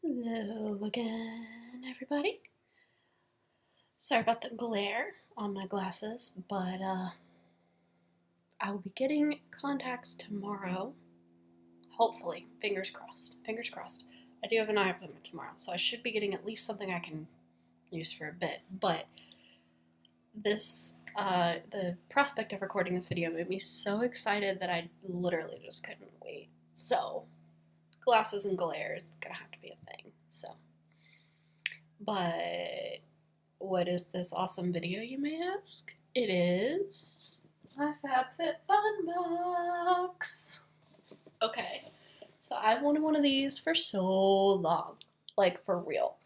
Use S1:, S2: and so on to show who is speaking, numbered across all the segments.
S1: Hello again, everybody. Sorry about the glare on my glasses, but I will be getting contacts tomorrow. Hopefully, fingers crossed. Fingers crossed. I do have an eye appointment tomorrow, so I should be getting at least something I can use for a bit. But this, the prospect of recording this video made me so excited that I literally just couldn't wait. So, glasses and glare is gonna have to be a thing. So, but what is this awesome video, you may ask? It is my FABFITFUN box. Okay, so I've wanted one of these for so long, like for real.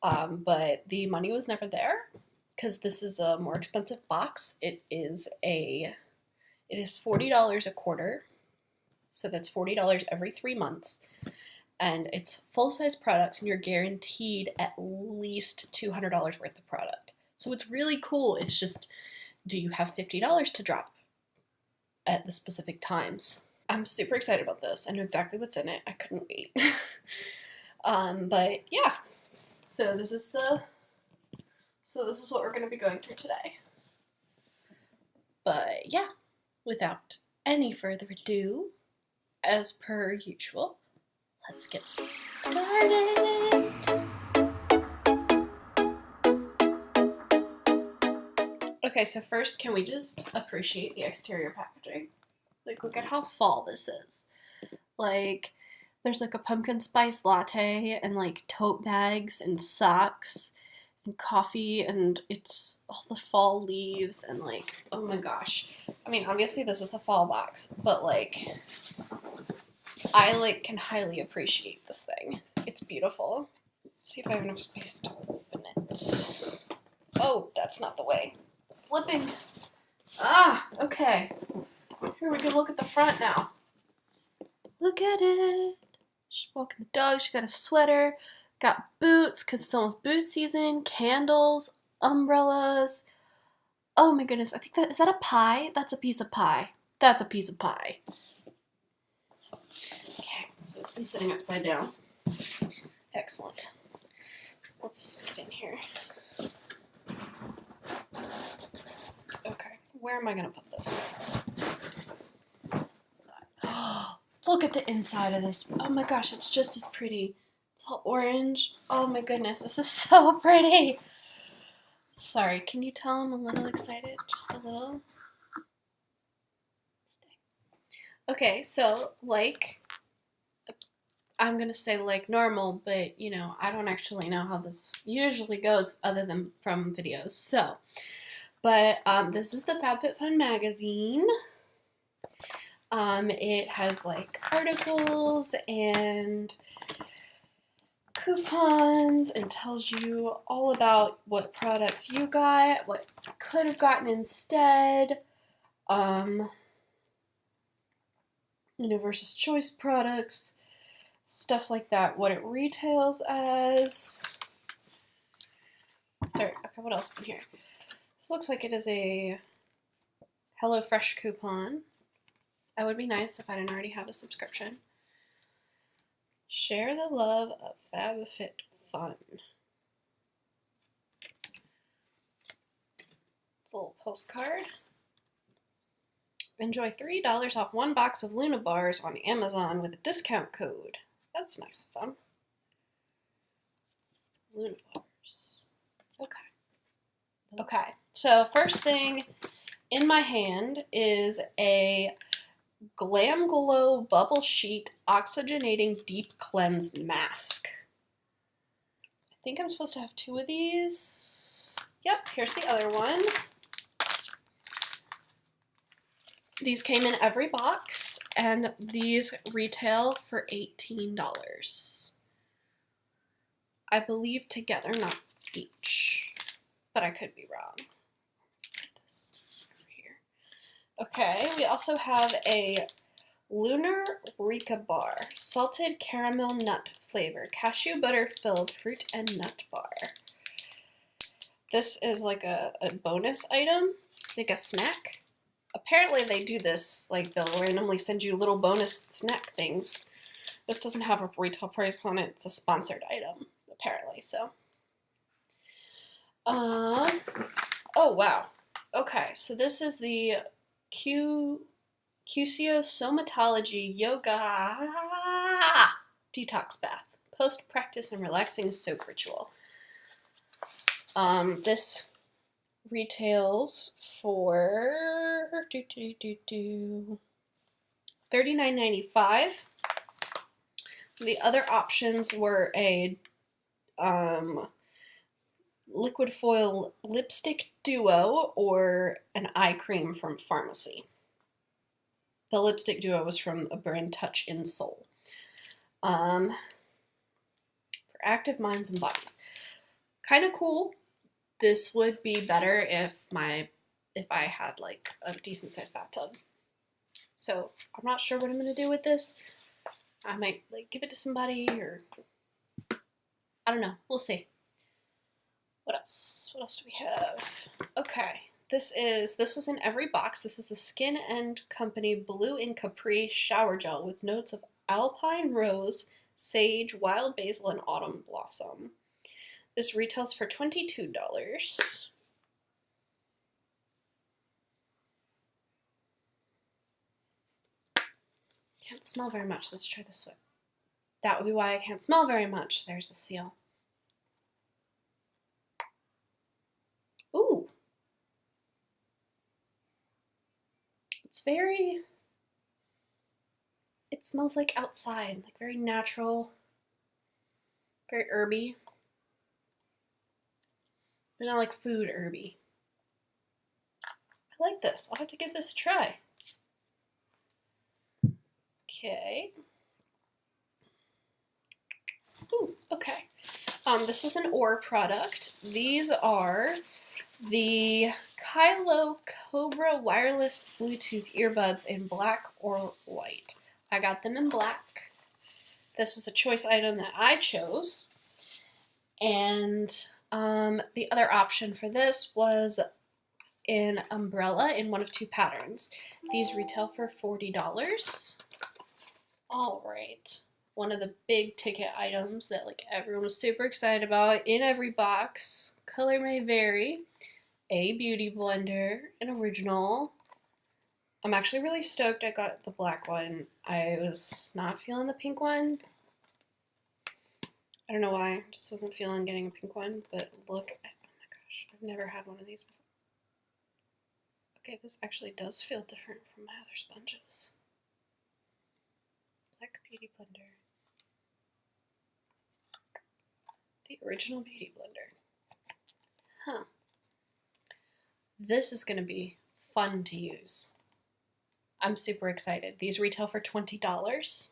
S1: But the money was never there because this is a more expensive box. It is $40 a quarter, so that's $40 every 3 months. And it's full-size products, and you're guaranteed at least $200 worth of product. So it's really cool. It's just, do you have $50 to drop at the specific times? I'm super excited about this. I know exactly what's in it. I couldn't wait. But yeah, so this is what we're going to be going through today. But yeah, without any further ado, as per usual, let's get started. Okay, so first, can we just appreciate the exterior packaging? Like, look at how fall this is. Like, there's like a pumpkin spice latte and like tote bags and socks and coffee, and it's all the fall leaves and like, oh my gosh. I mean, obviously this is the fall box, but like, I can highly appreciate this thing. It's beautiful. Let's see if I have enough space to open it. Oh, that's not the way. Flipping. Ah, okay. Here we can look at the front now. Look at it. She's walking the dog. She got a sweater. Got boots because it's almost boot season. Candles, umbrellas. Oh my goodness. I think is that a pie? That's a piece of pie. That's a piece of pie. Okay, so it's been sitting upside down. Excellent. Let's get in here. Okay, where am I going to put this? Look at the inside of this. Oh my gosh, it's just as pretty. It's all orange. Oh my goodness, this is so pretty. Sorry, can you tell I'm a little excited? Just a little? Stay. Okay, so I'm going to say like normal, but you know, I don't actually know how this usually goes other than from videos. So, but this is the FABFITFUN magazine. It has like articles and coupons and tells you all about what products you got, what you could have gotten instead, versus choice products, stuff like that, what it retails as. Okay, what else is in here? This looks like it is a HelloFresh coupon. That would be nice if I didn't already have a subscription. Share the love of FABFITFUN. It's a little postcard. Enjoy $3 off 1 box of Luna bars on Amazon with a discount code. That's nice of them. Luna bars. Okay, so first thing in my hand is a Glam Glow Bubble Sheet Oxygenating Deep Cleanse Mask. I think I'm supposed to have 2 of these. Yep, here's the other one. These came in every box, and these retail for $18. I believe together, not each, but I could be wrong. Put this over here. Okay, we also have a Lunar Rika bar, salted caramel nut flavor, cashew butter filled fruit and nut bar. This is like a bonus item, like a snack. Apparently they do this, like they'll randomly send you little bonus snack things This doesn't have a retail price on it. It's a sponsored item, apparently, so. Oh, wow. Okay, so this is the Somatology Yoga Detox Bath. Post-practice and relaxing soak ritual. This retails for $39.95. The other options were a liquid foil lipstick duo or an eye cream from Pharmacy. The lipstick duo was from a brand Touch in Soul. For active minds and bodies. Kind of cool. This would be better if I had like a decent sized bathtub. So I'm not sure what I'm gonna do with this. I might like give it to somebody, or I don't know. We'll see. What else? What else do we have? Okay. This was in every box. This is the Skin & Company Blue in Capri Shower Gel with notes of alpine rose, sage, wild basil, and autumn blossom. This retails for $22. Can't smell very much. Let's try this one. That would be why I can't smell very much. There's a seal. Ooh. It smells like outside, like very natural, very herby. But not like food herby. I like this. I'll have to give this a try. Okay. Ooh, okay. This was an OR product. These are the Kylo Cobra wireless Bluetooth earbuds in black or white. I got them in black. This was a choice item that I chose. And the other option for this was an umbrella in one of two patterns. These retail for $40. All right. One of the big ticket items that like everyone was super excited about in every box. Color may vary. A beauty blender, an original. I'm actually really stoked I got the black one. I was not feeling the pink one. I don't know why. I just wasn't feeling getting a pink one, but look at, oh my gosh, I've never had one of these before. Okay, this actually does feel different from my other sponges. Black beauty blender. The original beauty blender. Huh. This is going to be fun to use. I'm super excited. These retail for $20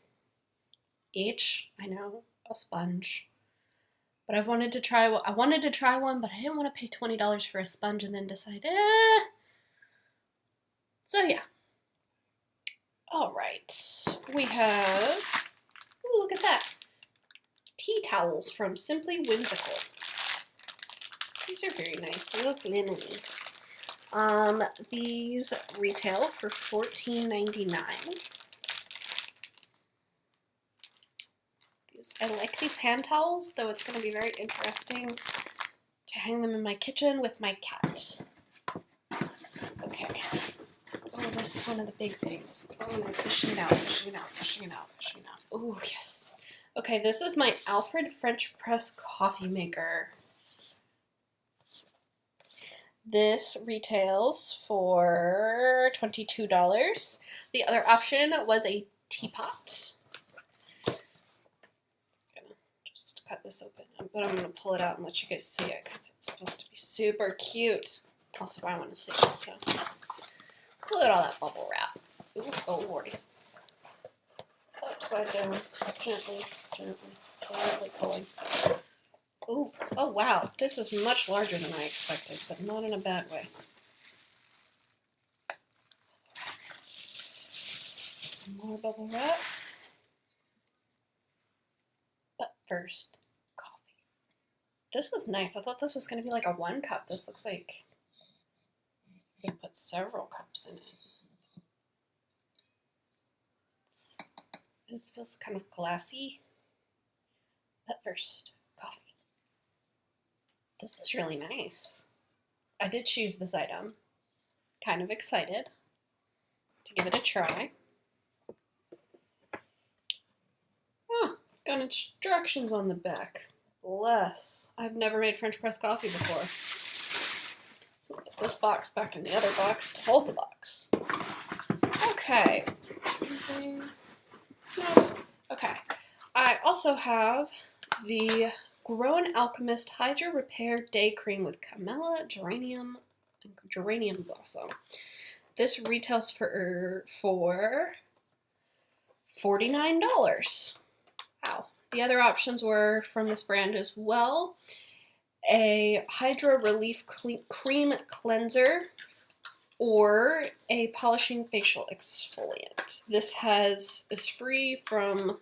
S1: each. I know, a sponge. But I wanted to try one, but I didn't want to pay $20 for a sponge and then decide, So yeah. All right. We have, ooh, look at that. Tea towels from Simply Whimsical. These are very nice. They look linen-y. These retail for $14.99. I like these hand towels, though it's going to be very interesting to hang them in my kitchen with my cat. Okay. Oh, this is one of the big things. Oh, fishing it out, fishing it out, fishing it out, fishing it out. Oh, yes. Okay, this is my Alfred French press coffee maker. This retails for $22. The other option was a teapot. I'm gonna just cut this open, but I'm gonna pull it out and let you guys see it because it's supposed to be super cute. Also, I want to see it, so look at all that bubble wrap. Ooh, oh lordy. Upside down, gently, pulling. Ooh, oh wow, this is much larger than I expected, but not in a bad way. More bubble wrap. But first, coffee. This is nice. I thought this was going to be like a 1 cup. This looks like you can put several cups in it. It feels kind of glassy. But first, coffee. This is really nice. I did choose this item. Kind of excited to give it a try. Oh, it's got instructions on the back. Bless. I've never made French press coffee before. So I'll put this box back in the other box to hold the box. Okay. Anything? No. Okay. I also have the Grown Alchemist Hydra Repair Day Cream with Camellia, Geranium, and Geranium Blossom. This retails for $49. Wow. The other options were from this brand as well. A Hydra Relief Cream Cleanser or a polishing facial exfoliant. This is free from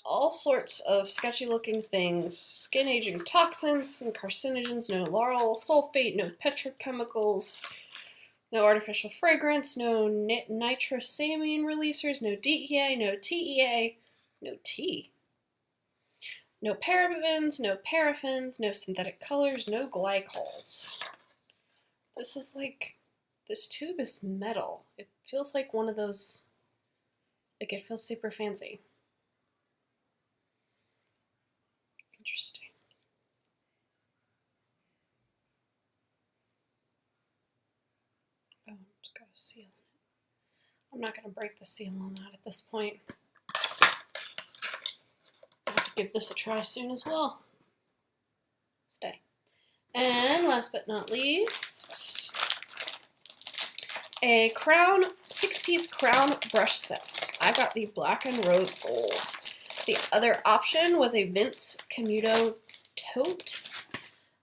S1: all sorts of sketchy looking things, skin aging toxins and carcinogens, no lauryl sulfate, no petrochemicals, no artificial fragrance, no nitrosamine releasers, no DEA, no TEA, no T. No parabens, no paraffins, no synthetic colors, no glycols. This is like, this tube is metal. It feels like one of those, like it feels super fancy. Interesting. Oh, it's got a seal in it. I'm not going to break the seal on that at this point. I'll have to give this a try soon as well. Stay. And last but not least, a Crown 6-piece Crown brush set. I got the black and rose gold. The other option was a Vince Camuto tote.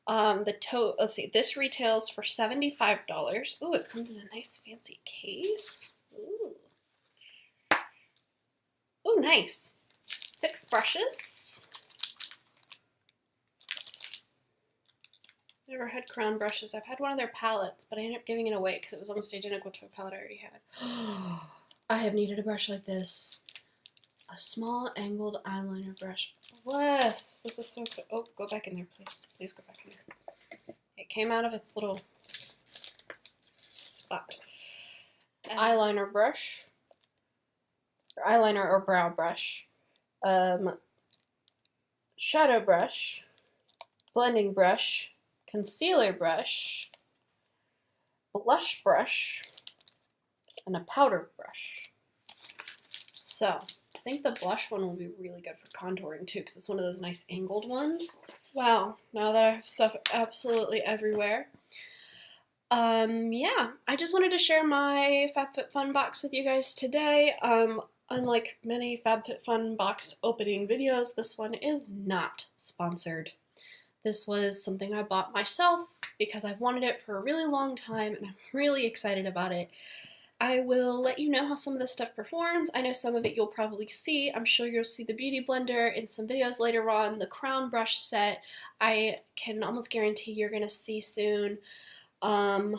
S1: The tote, let's see, this retails for $75. Ooh, it comes in a nice fancy case. Ooh. Ooh, nice. 6 brushes. Never had Crown brushes. I've had one of their palettes, but I ended up giving it away because it was almost identical to a palette I already had. I have needed a brush like this. A small angled eyeliner brush. Bless! This is so exciting. Oh, go back in there, please. Please go back in there. It came out of its little spot. An eyeliner brush. Or eyeliner or brow brush. Shadow brush. Blending brush. Concealer brush. Blush brush. And a powder brush. So, I think the blush one will be really good for contouring too, because it's one of those nice angled ones. Wow, now that I have stuff absolutely everywhere. Yeah, I just wanted to share my FabFitFun box with you guys today. Unlike many FabFitFun box opening videos, this one is not sponsored. This was something I bought myself because I've wanted it for a really long time and I'm really excited about it. I will let you know how some of this stuff performs. I know some of it you'll probably see. I'm sure you'll see the Beauty Blender in some videos later on. The Crown brush set, I can almost guarantee you're going to see soon. And,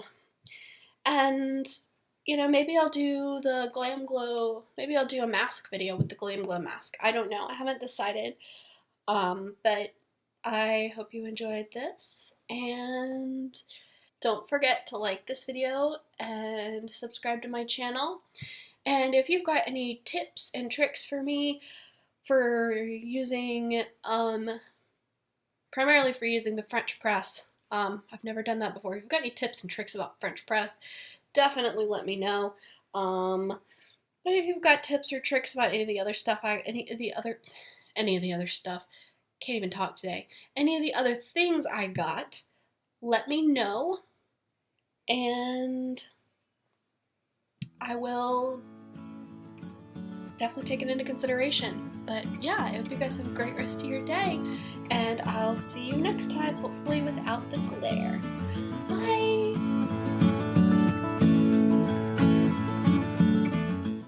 S1: you know, maybe I'll do the Glam Glow, maybe I'll do a mask video with the Glam Glow mask. I don't know. I haven't decided. But I hope you enjoyed this, and don't forget to like this video and subscribe to my channel. And if you've got any tips and tricks for me for using, primarily for using the French press, I've never done that before. If you've got any tips and tricks about French press, definitely let me know. But if you've got tips or tricks about any of the other stuff, any of the other stuff, can't even talk today. Any of the other things I got, let me know, and I will definitely take it into consideration. But yeah, I hope you guys have a great rest of your day, and I'll see you next time, hopefully without the glare.